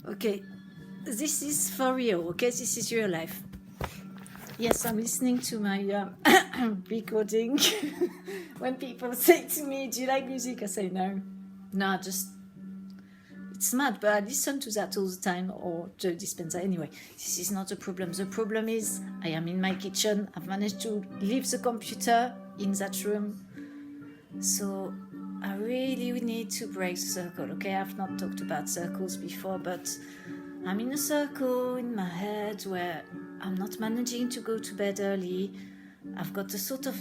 Okay, this is for real, okay? This is real life. Yes, I'm listening to my recording. When people say to me, do you like music? I say no. No, just, it's mad, but I listen to that all the time, or Joe Dispenza. Anyway, this is not the problem. The problem is I am in my kitchen. I've managed to leave the computer in that room. So I really need to break the circle, okay? I've not talked about circles before, but I'm in a circle in my head where I'm not managing to go to bed early. I've got a sort of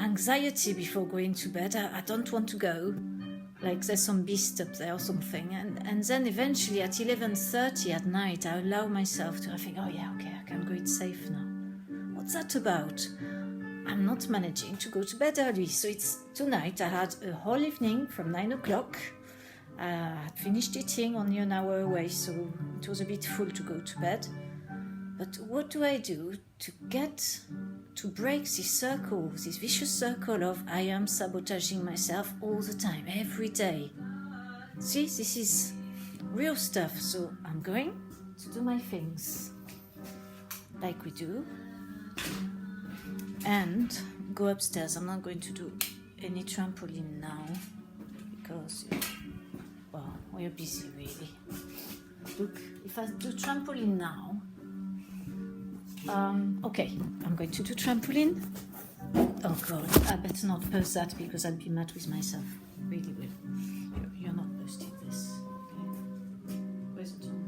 anxiety before going to bed. I don't want to go, like there's some beast up there or something. And then eventually at 11:30 at night, I allow myself to think, oh yeah, okay, I can go, it's safe now. What's that about? I'm not managing to go to bed early. So it's tonight. I had a whole evening from 9 o'clock. I had finished eating only an hour away, so it was a bit full to go to bed. But what do I do to break this circle, this vicious circle of I am sabotaging myself all the time, every day? See, this is real stuff. So I'm going to do my things like we do and go upstairs. I'm not going to do any trampoline now because, well, we're busy really. Look, if I do trampoline now, okay, I'm going to do trampoline. Oh God, I better not post that because I'll be mad with myself. Really will. You're not posting this. Okay. Where's the tone?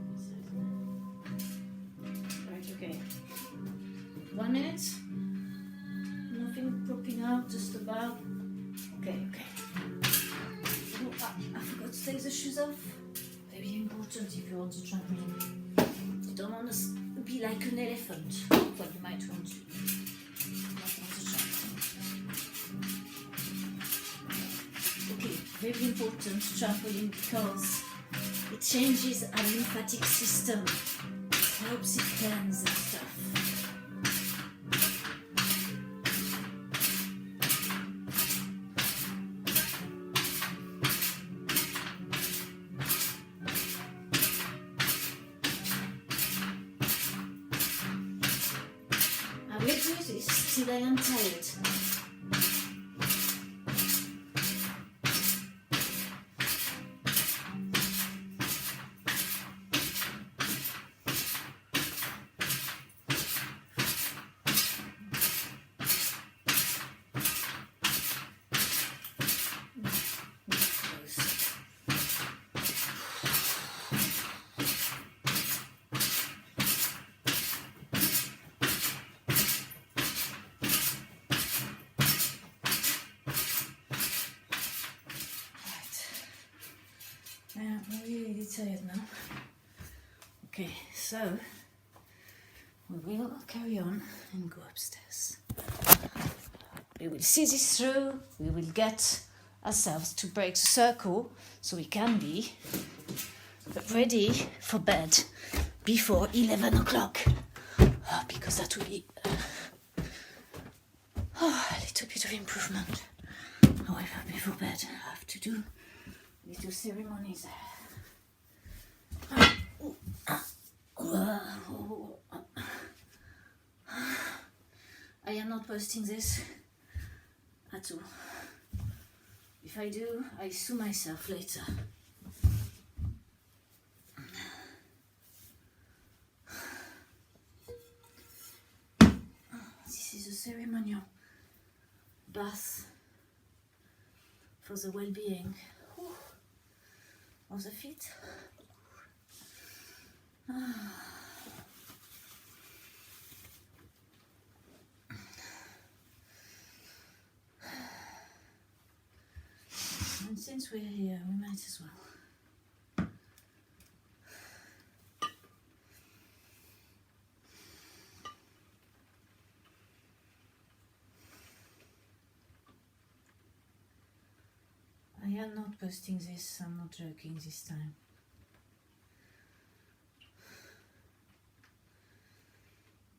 Right, okay. 1 minute. Nothing popping out, just about. Okay. Oh, I forgot to take the shoes off. Very important if you're on the trampoline. You don't want to be like an elephant. Well, you might want to. Not on the trampoline. Okay, very important trampoline because it changes our lymphatic system. It helps it cleanse and stuff. I will do this till I am tired. I'm really tired now. Okay, so we will carry on and go upstairs. We will see this through. We will get ourselves to break the circle so we can be ready for bed before 11 o'clock. Because that will be a little bit of improvement. However, before bed, I have to do little ceremonies. I am not posting this at all. If I do, I sue myself later. This is a ceremonial bath for the well-being of the feet. And since we're here, we might as well. I am not posting this, I'm not joking this time.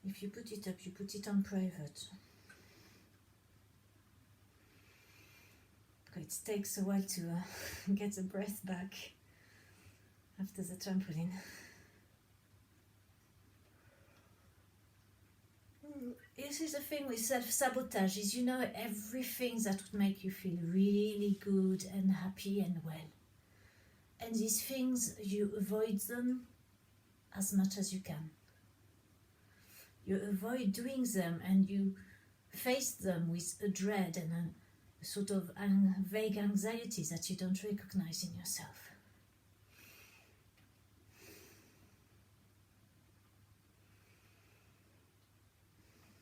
If you put it up, you put it on private. It takes a while to get the breath back after the trampoline. this is the thing with self-sabotage, is, you know, everything that would make you feel really good and happy and well. And these things, you avoid them as much as you can. You avoid doing them and you face them with a dread and a sort of vague anxiety that you don't recognize in yourself.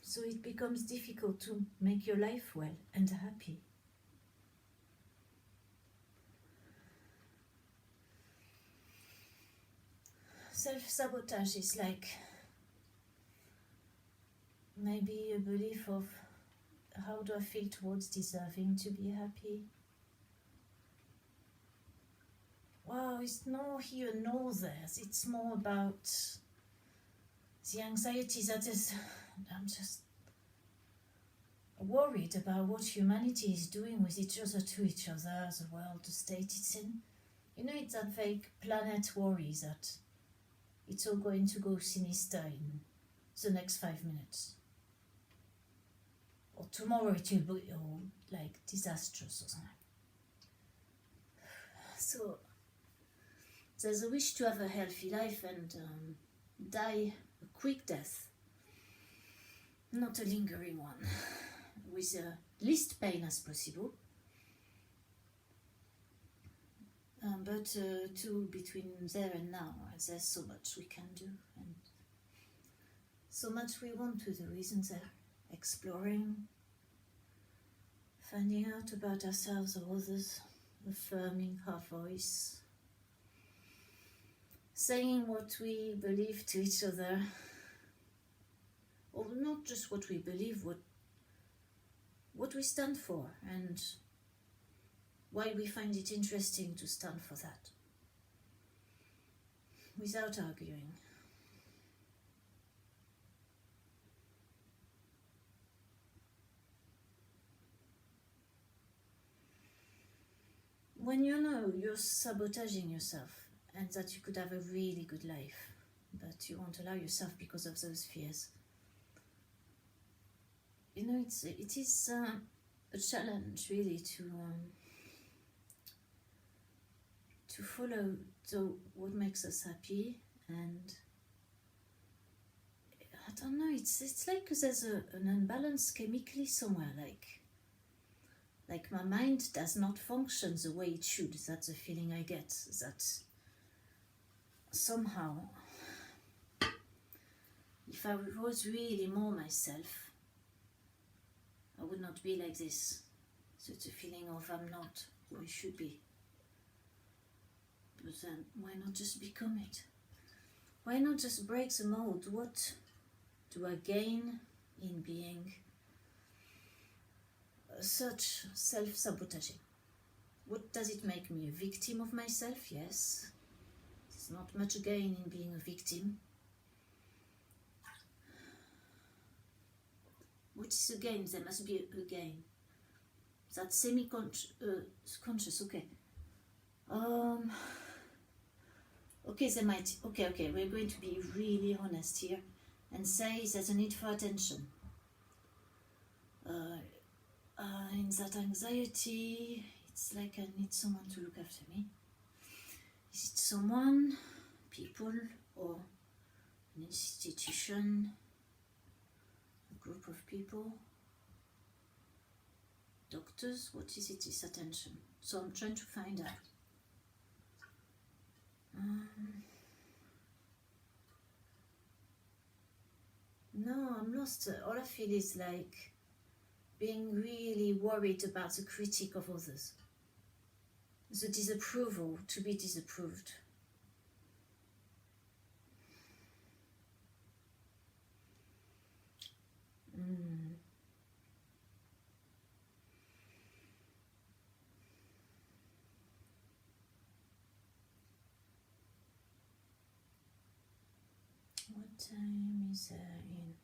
So it becomes difficult to make your life well and happy. Self-sabotage is like maybe a belief of how do I feel towards deserving to be happy. Well, it's no here nor there. It's more about the anxiety that is, I'm just worried about what humanity is doing with each other, to each other, the world, the state it's in. You know, it's that vague planet worry that it's all going to go sinister in the next 5 minutes. Or tomorrow it will be like disastrous or something. So there's a wish to have a healthy life and die a quick death. Not a lingering one, with the least pain as possible. But to between there and now, there's so much we can do, and so much we want to do, isn't there? Exploring, finding out about ourselves or others, affirming our voice, saying what we believe to each other, or not just what we believe, what we stand for, and why we find it interesting to stand for that, without arguing. When you know you're sabotaging yourself and that you could have a really good life, but you won't allow yourself because of those fears, you know, it is a challenge really to follow what makes us happy. And I don't know, it's like there's an imbalance chemically somewhere, like my mind does not function the way it should. That's the feeling I get, that somehow if I was really more myself, I would not be like this. So it's a feeling of I'm not who I should be. But then why not just become it? Why not just break the mold? What do I gain in being such self-sabotaging? What does it make me? A victim of myself? Yes. There's not much gain in being a victim. What is a gain? There must be a gain. That's semi-conscious, okay. Okay, they might, okay, we're going to be really honest here and say there's a need for attention. In that anxiety, it's like I need someone to look after me. Is it someone, people, or an institution, a group of people, doctors? What is it, this attention? So I'm trying to find out. No, I'm lost. All I feel is like being really worried about the critique of others, the disapproval, to be disapproved. What time is there in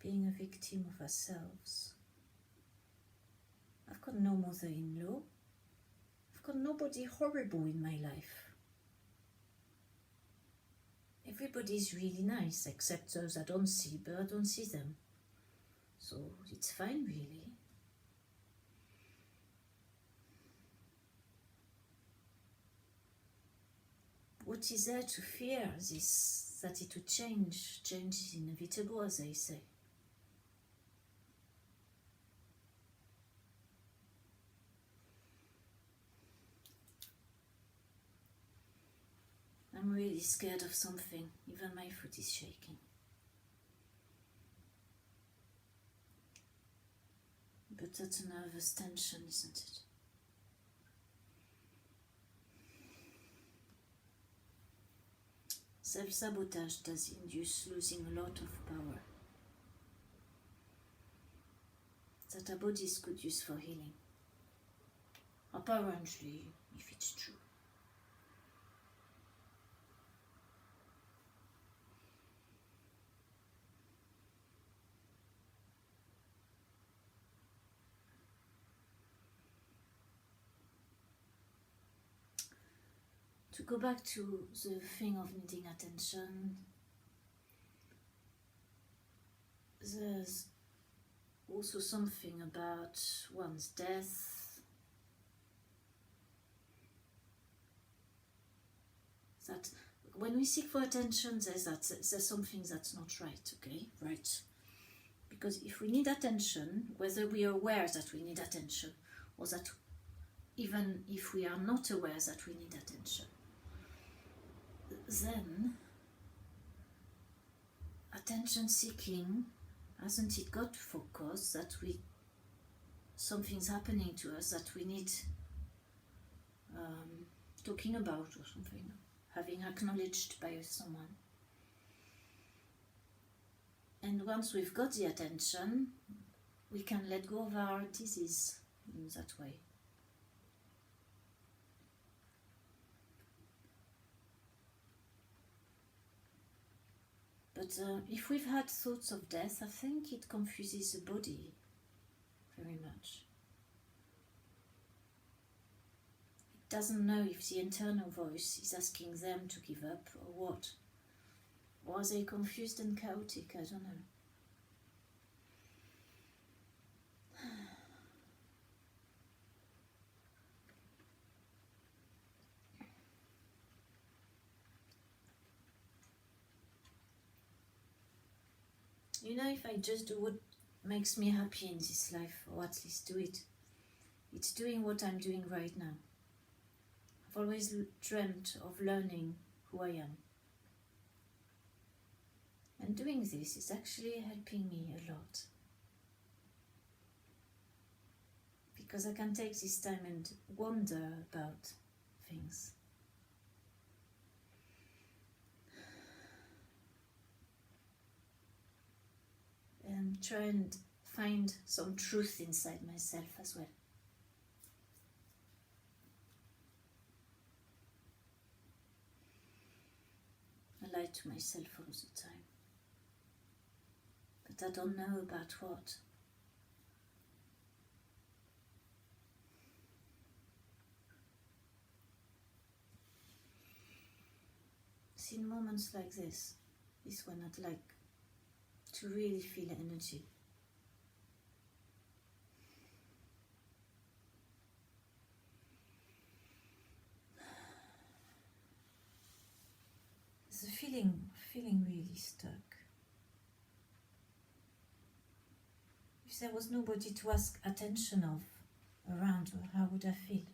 being a victim of ourselves? I've got no mother-in-law. I've got nobody horrible in my life. everybody's really nice, except those I don't see, but I don't see them. So it's fine, really. What is there to fear? This, that it would change. Change is inevitable, as they say. I'm really scared of something. Even my foot is shaking. But that's a nervous tension, isn't it? Self-sabotage does induce losing a lot of power that our bodies could use for healing. Apparently, if it's true. To go back to the thing of needing attention, there's also something about one's death that when we seek for attention, there's something that's not right, okay? Right. Because if we need attention, whether we are aware that we need attention, or that even if we are not aware that we need attention, then attention seeking, hasn't it got to focus that something's happening to us that we need talking about or something, having acknowledged by someone. And once we've got the attention, we can let go of our disease in that way. But if we've had thoughts of death, I think it confuses the body very much. It doesn't know if the internal voice is asking them to give up or what. Or are they confused and chaotic? I don't know. You know, if I just do what makes me happy in this life, or at least do it, it's doing what I'm doing right now. I've always dreamt of learning who I am. And doing this is actually helping me a lot. Because I can take this time and wonder about things. And try and find some truth inside myself as well. I lie to myself all the time. But I don't know about what. It's in moments like this is when I'd like to really feel energy. There's a feeling really stuck. If there was nobody to ask attention of around, how would I feel?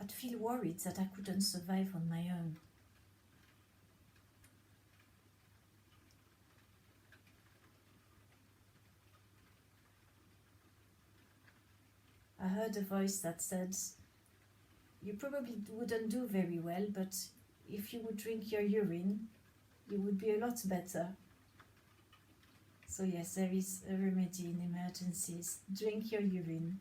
I'd feel worried that I couldn't survive on my own. I heard a voice that said, you probably wouldn't do very well, but if you would drink your urine, you would be a lot better. So yes, there is a remedy in emergencies. Drink your urine.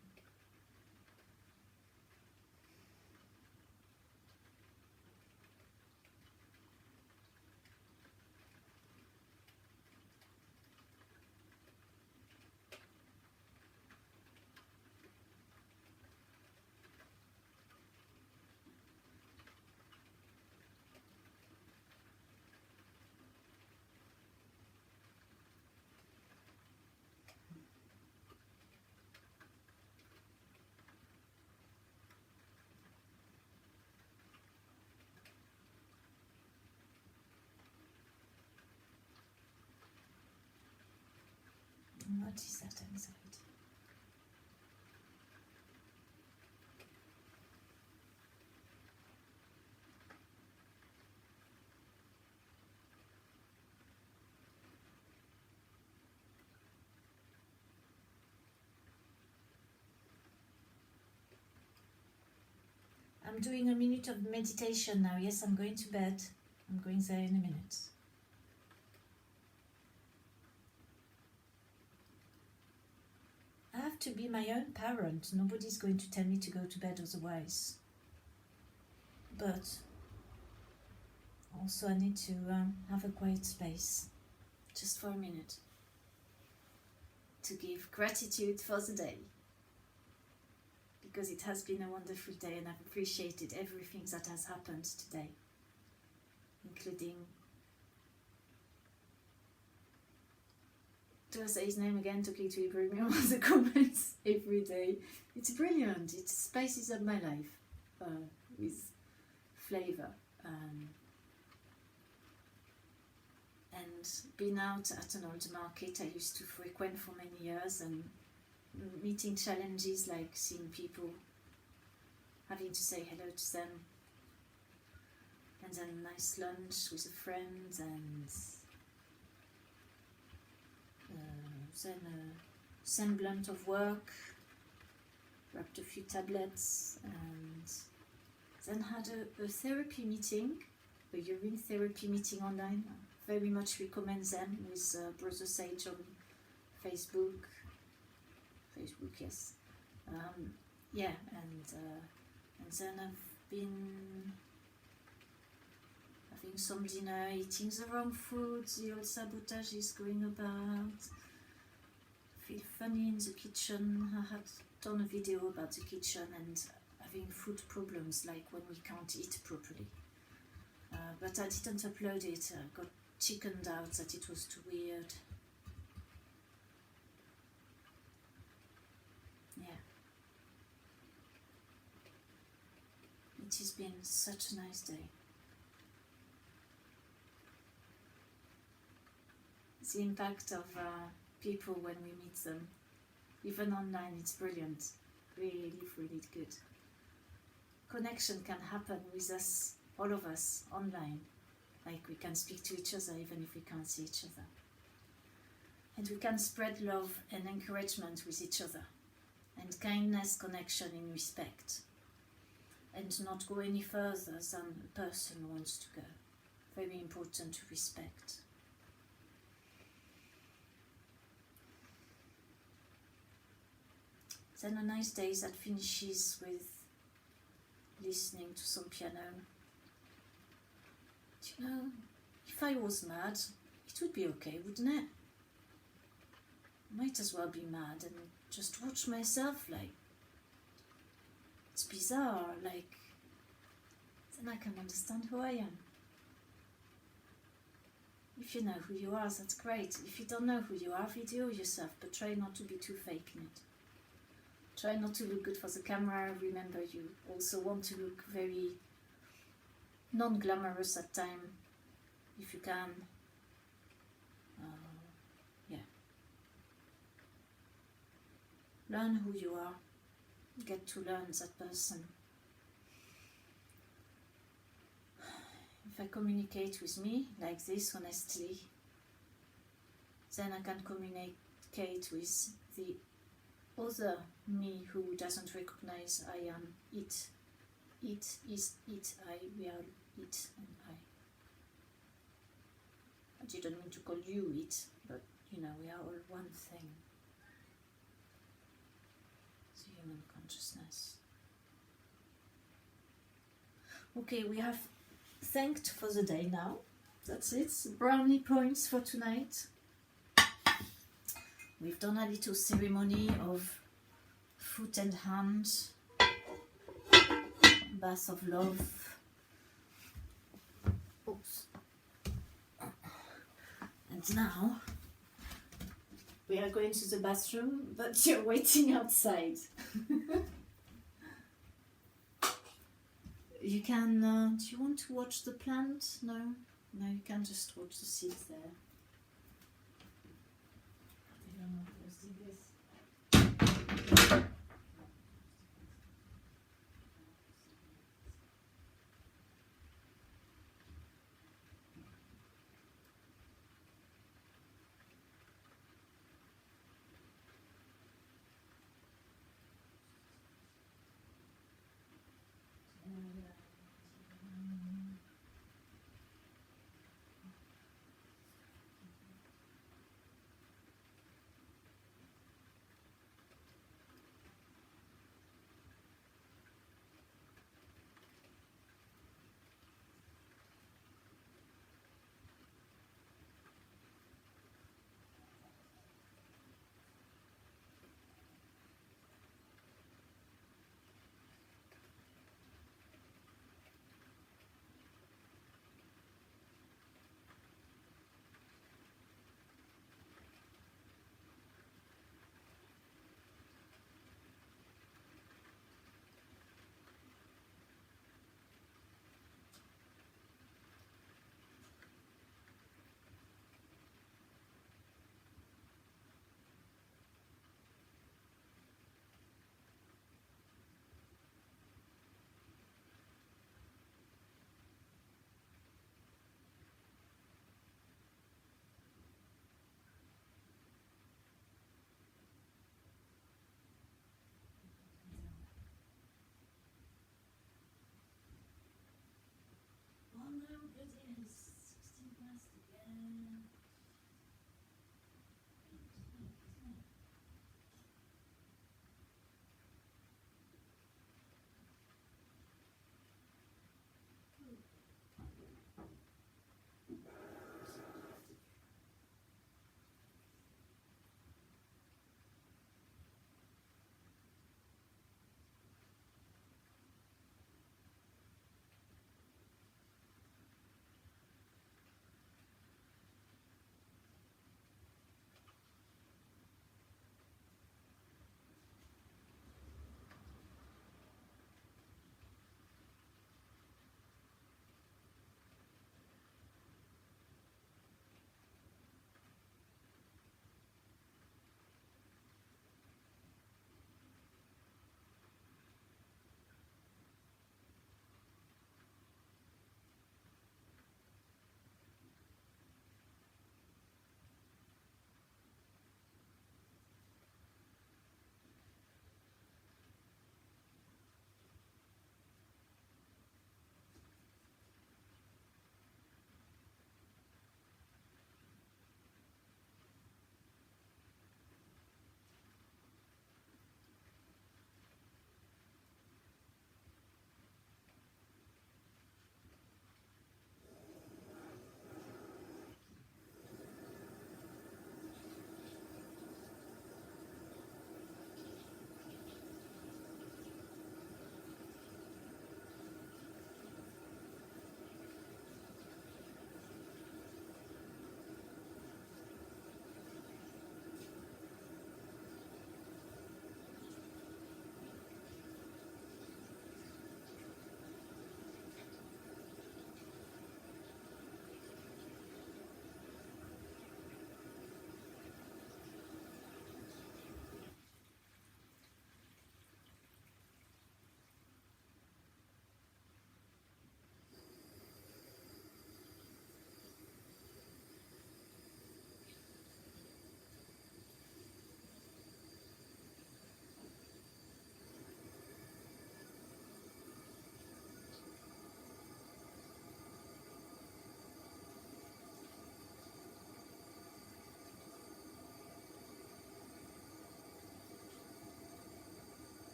What is that anxiety? I'm doing a minute of meditation now. Yes, I'm going to bed. I'm going there in a minute. I have to be my own parent. Nobody's going to tell me to go to bed otherwise. But also I need to have a quiet space, just for a minute, to give gratitude for the day. Because it has been a wonderful day and I've appreciated everything that has happened today, including, do I say his name again? Talking to Ibrahim on the comments every day. It's brilliant. It spices up my life with flavour. And being out at an old market I used to frequent for many years, and meeting challenges like seeing people, having to say hello to them, and then a nice lunch with a friend, and then a semblant of work, grabbed a few tablets, and then had a therapy meeting, a urine therapy meeting online. I very much recommend them, with Brother Sage on Facebook, yes. Yeah, and then I've been having some dinner, eating the wrong food, the old sabotage is going about. I feel funny in the kitchen. I had done a video about the kitchen and having food problems, like when we can't eat properly. But I didn't upload it. I got chickened out that it was too weird. Yeah. It has been such a nice day. The impact of people when we meet them, even online, it's brilliant. Really, really good. Connection can happen with us, all of us, online. Like we can speak to each other even if we can't see each other. And we can spread love and encouragement with each other. And kindness, connection in respect. And not go any further than a person wants to go. Very important to respect. Then a nice day that finishes with listening to some piano. You know, if I was mad, it would be okay, wouldn't it? Might as well be mad and just watch myself, like, it's bizarre, like, then I can understand who I am. If you know who you are, that's great. If you don't know who you are, video yourself, but try not to be too fake in it. Try not to look good for the camera. Remember, you also want to look very non-glamorous at time, if you can. Yeah. Learn who you are. Get to learn that person. If I communicate with me like this, honestly, then I can communicate with the other me who doesn't recognize I am it. It is it, I, we are it and I. I didn't mean to call you it, but you know, we are all one thing. The human consciousness. Okay, we have thanked for the day now. That's it. Brownie points for tonight. We've done a little ceremony of foot and hands, bath of love. Oops. And now we are going to the bathroom, but you're waiting outside. You can, do you want to watch the plant? No? No, you can just watch the seeds there. I don't know if there's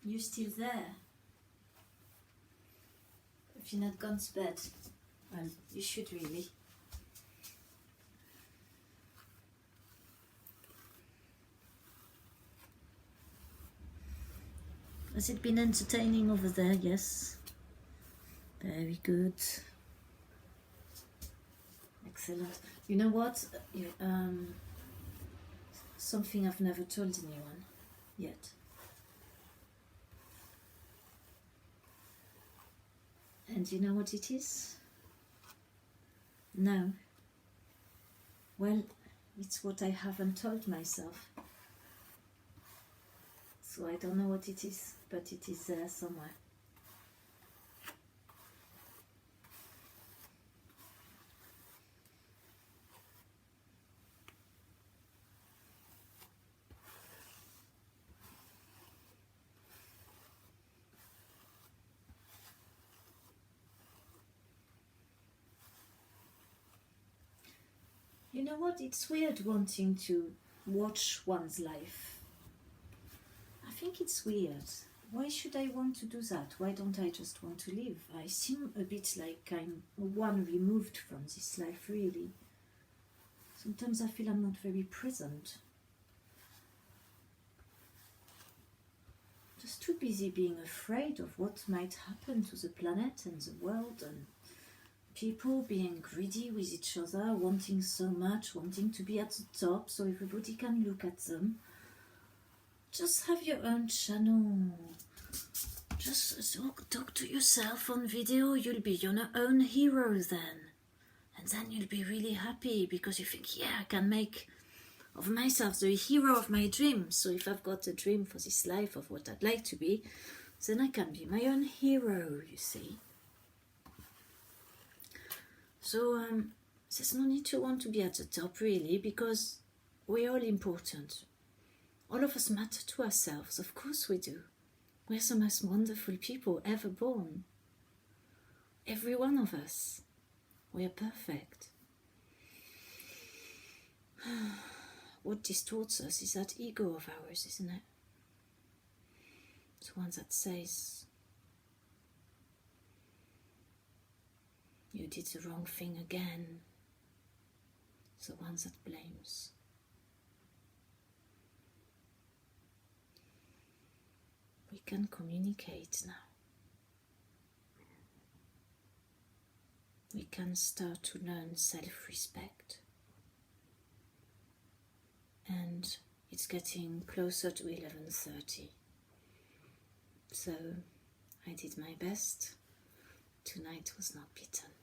You still there? If you're not gone to bed, well, you should really. Has it been entertaining over there? Yes. Very good. Excellent. You know what? Something I've never told anyone yet. And you know what it is? No. Well, it's what I haven't told myself. So I don't know what it is, but it is there somewhere. You know what? It's weird wanting to watch one's life. I think it's weird. Why should I want to do that? Why don't I just want to live? I seem a bit like I'm one removed from this life, really. Sometimes I feel I'm not very present. Just too busy being afraid of what might happen to the planet and the world, and people being greedy with each other, wanting so much, wanting to be at the top so everybody can look at them. Just have your own channel. Just talk to yourself on video. You'll be your own hero then. And then you'll be really happy because you think, yeah, I can make of myself the hero of my dream. So if I've got a dream for this life of what I'd like to be, then I can be my own hero, you see. So there's no need to want to be at the top, really, because we're all important. All of us matter to ourselves, of course we do. We're the most wonderful people ever born. Every one of us. We're perfect. What distorts us is that ego of ours, isn't it? The one that says, you did the wrong thing again. The one that blames. We can communicate now. We can start to learn self-respect. And it's getting closer to 11:30. So I did my best. Tonight was not beaten.